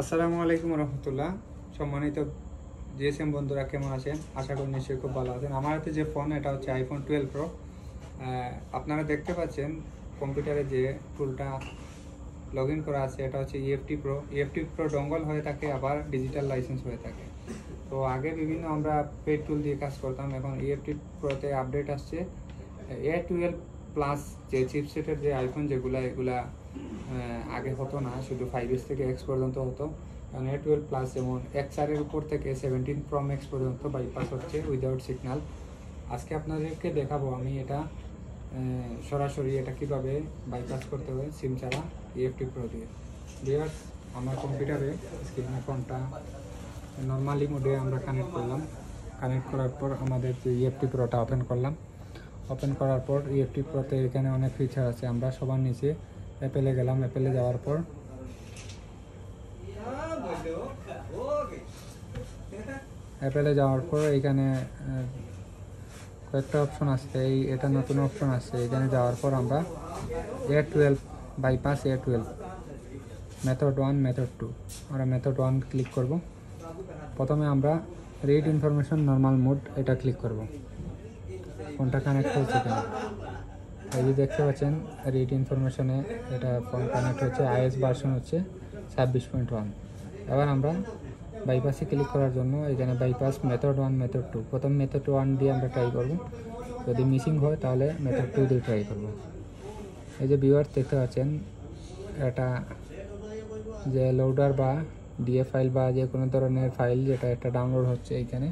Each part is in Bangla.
আসসালামু আলাইকুম রহমতুল্লাহ। সম্মানিত জিএসএম বন্ধুরা কেমন আছেন? আশা করি নিশ্চয়ই খুব ভালো আছেন। আমার হাতে যে ফোন, এটা হচ্ছে আইফোন 12 প্রো। আপনারা দেখতে পাচ্ছেন কম্পিউটারে যে টুলটা লগ ইন করা আছে, এটা হচ্ছে ইএফটি প্রো ডঙ্গল হয়ে থাকে, আবার ডিজিটাল লাইসেন্স হয়ে থাকে। তো আগে বিভিন্ন আমরা পেড টুল দিয়ে কাজ করতাম, এখন ইএফটি প্রোতে আপডেট আসছে। A12 প্লাস যে চিপসেটের যে আইফোন এগুলা আগে হতো না, শুধু 5S থেকে X পর্যন্ত হতো। কারণ A12 প্লাস যেমন XR এর উপর থেকে 17 Pro Max পর্যন্ত বাইপাস হচ্ছে উইদাউট সিগন্যাল। আজকে আপনাদেরকে দেখাবো আমি এটা সরাসরি এটা কিভাবে বাইপাস করতে হয় সিম ছাড়া ইএফটি প্রো দিয়ে। ভিউয়ার্স, আমার কম্পিউটারে স্ক্রিনে ফোনটা নর্মালি মোডে আমরা কানেক্ট করলাম। কানেক্ট করার পর আমাদের যে ইএফটি প্রোটা ওপেন করলাম। ওপেন করার পর ইএফটি প্রোতে এখানে অনেক ফিচার আছে। আমরা সবার নিচে অ্যাপেলে গেলাম। অ্যাপেলে যাওয়ার পর এখানে কয়েকটা অপশন আছে। এটা নতুন অপশন আছে। এখানে যাওয়ার পর আমরা A12 bypass A12 method 1 method 2 আমরা মেথড 1 ক্লিক করব। প্রথমে আমরা রিড ইনফরমেশন নর্মাল মোড এটা ক্লিক করব। ফোনটা কানেক্ট হয়েছে কেন এই যে দেখতে পাচ্ছেন, রিড ইনফরমেশনে এটা ফোন কানেক্ট হচ্ছে। আইএস ভার্সন হচ্ছে 26.1। এবার আমরা বাইপাসে ক্লিক করার জন্য এখানে বাইপাস মেথড 1 মেথড 2, প্রথম মেথড 1 দিয়ে আমরা ট্রাই করব। যদি মিসিং হয় তাহলে মেথড 2 দিয়ে ট্রাই করব। এই যে ভিউয়ার্স দেখতে পাচ্ছেন, এটা যে লোডার বা ডিএ ফাইল বা যে কোনো ধরনের ফাইল যেটা একটা ডাউনলোড হচ্ছে এইখানে।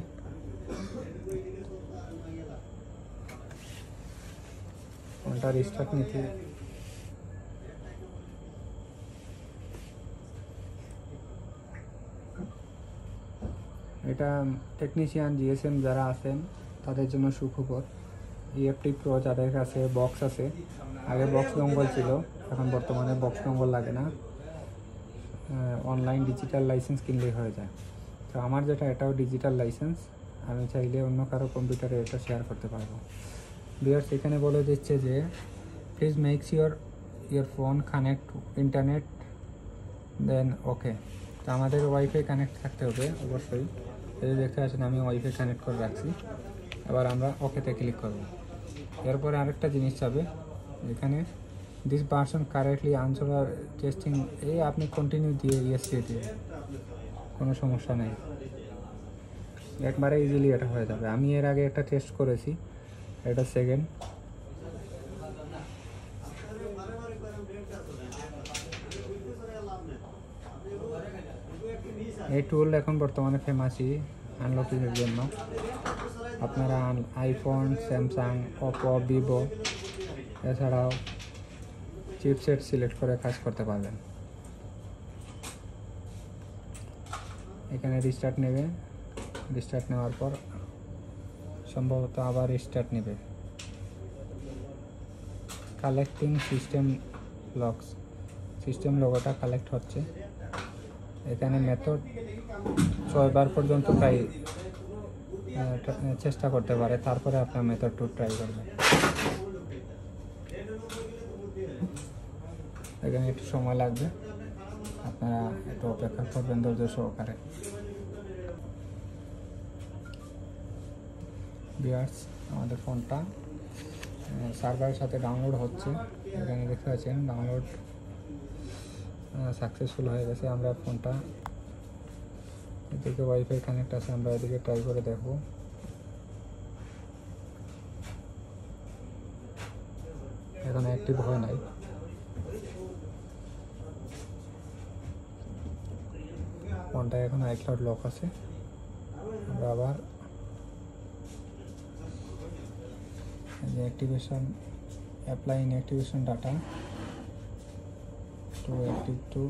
ফোনটা রিস্টার্ট নিতে এটা টেকনিশিয়ান জিএসএম যারা আছেন তাদের জন্য সুখবর। ইএফটি প্রো যাদের কাছে বক্স আছে, আগে বক্স ডঙ্গল ছিল, এখন বর্তমানে বক্স ডঙ্গল লাগে না, অনলাইন ডিজিটাল লাইসেন্স কিনলেই হয়ে যায়। তো আমার যেটা, এটাও ডিজিটাল লাইসেন্স। আমি চাইলে অন্য কারো কম্পিউটারে এটা শেয়ার করতে পারবো। ভিউয়ার্স, এখানে বলে দিচ্ছে যে please make sure your phone connect internet then okay. তো আমাদের ওয়াইফাই কানেক্ট থাকতে হবে অবশ্যই। এই দেখতে পাচ্ছেন আমি ওয়াইফাই কানেক্ট করে রাখছি। এবার আমরা ওকেতে ক্লিক করব। এরপরে আরেকটা জিনিস চাবে এখানে, দিস ভার্সন কারেক্টলি আনসার আর টেস্টিং। এই আপনি কন্টিনিউ দিয়ে ইয়েস দিয়ে কোনো সমস্যা নেই, একবারে ইজিলি এটা হয়ে যাবে। আমি এর আগে একটা টেস্ট করেছি, এটা সেকেন্ড। এই টুল এখন বর্তমানে ফেমাসই আনলকিংয়ের জন্য। আপনারা আইফোন, স্যামসাং, ওপো, ভিভো এছাড়াও চিপসেট সিলেক্ট করে কাজ করতে পারবেন। এখানে রিস্টার্ট নেবে। রিস্টার্ট নেওয়ার পর সম্ভবত আবার রিস্টার্ট নেবে। কালেক্টিং সিস্টেম লক্স, সিস্টেম লোগোটা কালেক্ট হচ্ছে। এখানে মেথড 6 বার পর্যন্ত প্রায় চেষ্টা করতে পারে, তারপরে আপনার মেথড 2 ট্রাই করবেন। এখানে একটু সময় লাগবে, আপনারা একটু অপেক্ষা করবেন ধৈর্য সহকারে। ভিউয়ার্স, আমাদের ফোনটা সার্ভারের সাথে ডাউনলোড হচ্ছে। এখানে দেখতে পাচ্ছেন ডাউনলোড সাকসেসফুল হয়ে গেছে। আমরা ফোনটা এদিকে ওয়াইফাই কানেক্ট আছে, আমরা এদিকে ট্রাই করে দেখব। এখন অ্যাক্টিভ হয় নাই। ফোনটা এখন আইক্লাউড লক আছে। আমরা আবার যে activation apply in activation data to active to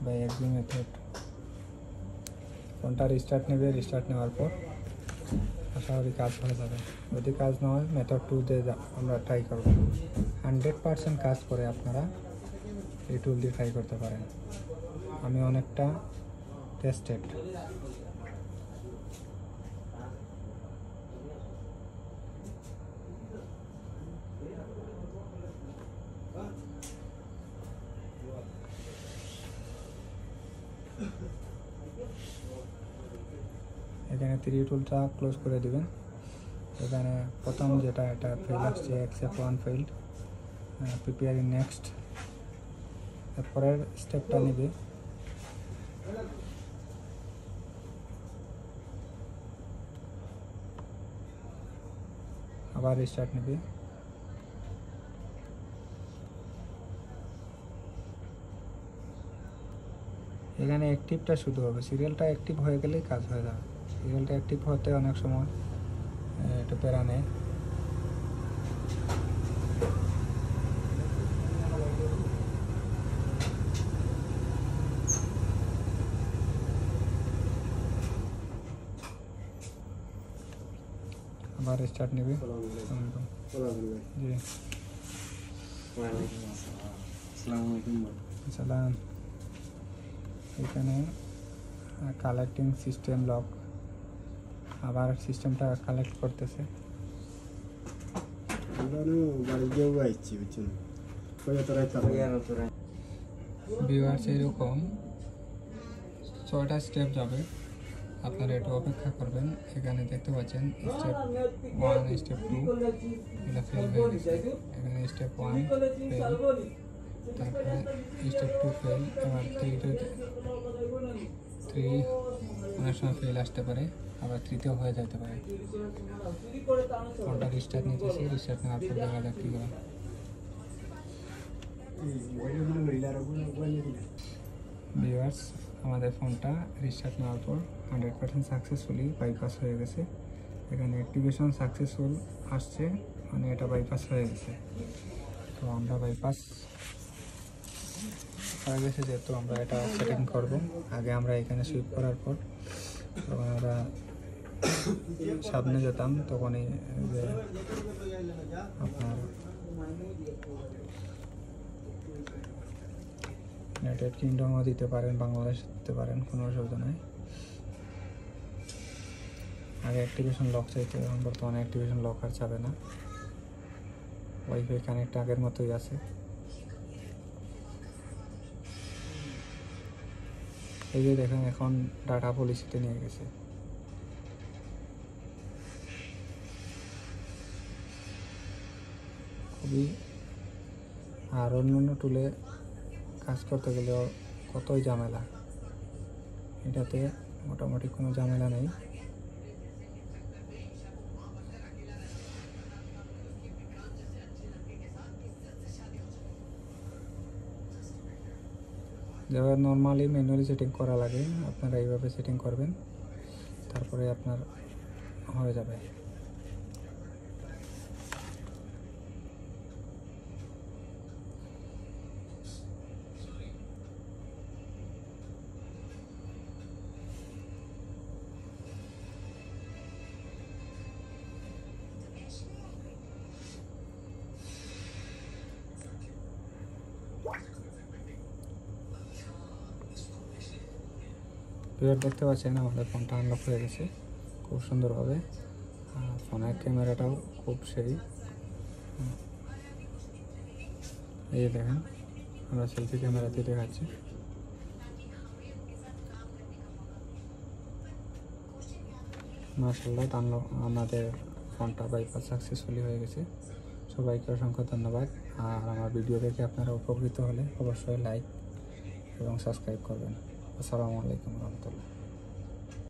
by existing method. ফোনটা রিস্টার্ট নেবে। রিস্টার্ট নেওয়ার পর আশা করি কাজ হয়ে যাবে। যদি কাজ না হয় মেথড 2 দিয়ে আমরা ট্রাই করব। 100% কাজ করে, আপনারা এই টুল দিয়ে ট্রাই করতে পারেন। আমি অনেকটা টেস্টেড। এখানে 3 টুলটা ক্লোজ করে দিবেন। এখানে প্রথম যেটা এটা ফেল আসছে, accept one failed, preparing next. এরপরের স্টেপটা নেবে, আবার রিস্টার্ট নেবে। এখানে অ্যাক্টিভটা শুধু হবে, সিরিয়ালটা অ্যাক্টিভ হয়ে গেলেই কাজ হয়ে যাবে। সিরিয়ালটা অ্যাক্টিভ হতে অনেক সময় একটু প্যারা নেয়। আবার স্টার্ট নেবে। জি সালাম। এখানে কালেক্টিং সিস্টেম লক, আবার সিস্টেমটা কালেক্ট করতেছে। ভিউয়ার্স এরকম 6টা স্টেপ যাবে, আপনারা একটু অপেক্ষা করবেন। এখানে দেখতে পাচ্ছেন স্টেপ 1, স্টেপ 2 এগুলো ফেল হয়ে গেছে। এখানে স্টেপ 1 ফেল, তারপরে স্টেপ 2 ফেল, আবার 3 অনেক সময় ফেল আসতে পারে, আবার 3তেও হয়ে যেতে পারে। ফোনটা রিস্টার্ট নিতেছি, রিস্টার্ট নেওয়ার পর দেখা যাক কী করে। ভিউয়ার্স আমাদের ফোনটা রিস্টার্ট নেওয়ার পর 100% সাকসেসফুলি বাইপাস হয়ে গেছে। এখানে অ্যাক্টিভেশন সাকসেসফুল আসছে, মানে এটা বাইপাস হয়ে গেছে। তো আমরা বাইপাস হয়ে গেছে যেহেতু আমরা এটা সেটিং করব। আগে আমরা এখানে সুইপ করার পর আমরা সামনে যেতাম, তখনই যে আপনার ইউনাইটেড কিংডমও দিতে পারেন, বাংলাদেশ দিতে পারেন, কোনো অসুবিধা নেই। আগে অ্যাক্টিভেশন লক চাইতে, এখন বর্তমানে অ্যাক্টিভেশন লক আর যাবে না। ওয়াইফাই কানেক্ট আগের মতোই আছে। এই যে দেখেন এখন ডাটা পলিসিতে নিয়ে গেছে। খুবই, আর অন্য টুলে কাজ করতে গেলেও কতই ঝামেলা, এটাতে মোটামুটি কোনো ঝামেলা নেই। যেভাবে নর্মালি ম্যানুয়ালি সেটিং করা লাগে আপনারা এইভাবে সেটিং করবেন, তারপরে আপনার হয়ে যাবে। ভিউয়ার দেখতে পাচ্ছেন আমাদের ফোনটা আনলক হয়ে গেছে খুব সুন্দরভাবে। ফোনের ক্যামেরাটাও খুব সেই। এই দেখেন আমরা সেলফি ক্যামেরাতে দেখাচ্ছি। মাশাআল্লাহ আমাদের ফোনটা বাইপাস সাকসেসফুলি হয়ে গেছে। সবাইকে অসংখ্য ধন্যবাদ। আর আমার ভিডিও দেখে আপনারা উপকৃত হলে অবশ্যই লাইক এবং সাবস্ক্রাইব করবেন। আসসালামু আলাইকুম রহমতুল্লাহ।